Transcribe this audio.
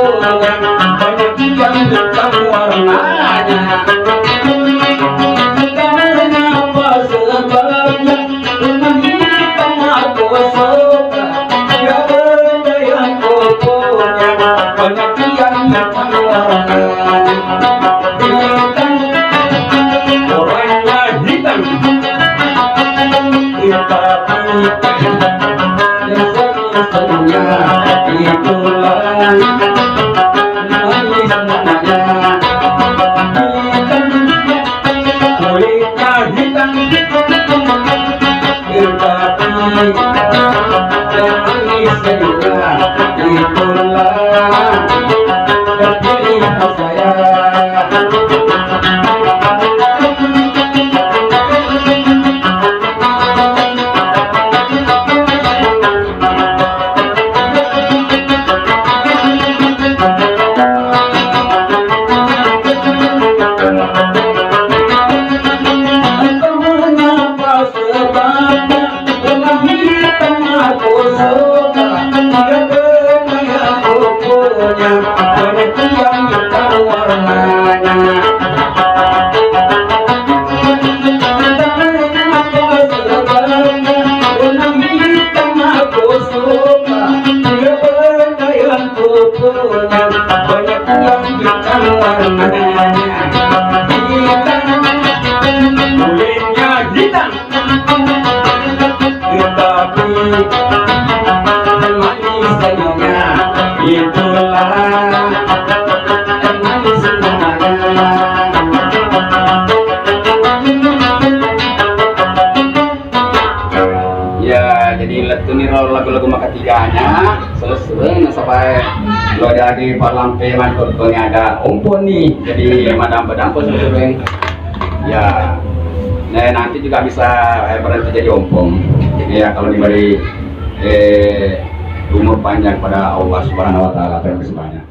banyak yang hitam warnanya. Karena apa sebabnya rumah hitam aku suka, gak benda yang kau punya, banyak yang hitam warnanya. Hitam, orangnya hitam, yang semestinya itulah manis namanya. Kulitnya hitam, tetapi yang manis juga itulah terpilih saya. Ya, jadi letuni lagu-lagu maka tiganya selesai sampai lo ada di parlampe mantortonya ada ompon nih, jadi madam pedampo selesai. Ya, nah nanti juga bisa berhenti jadi ompong. Jadi ya kalau diberi umur panjang pada Allah Subhanahu Wa Taala, terima kasih banyak.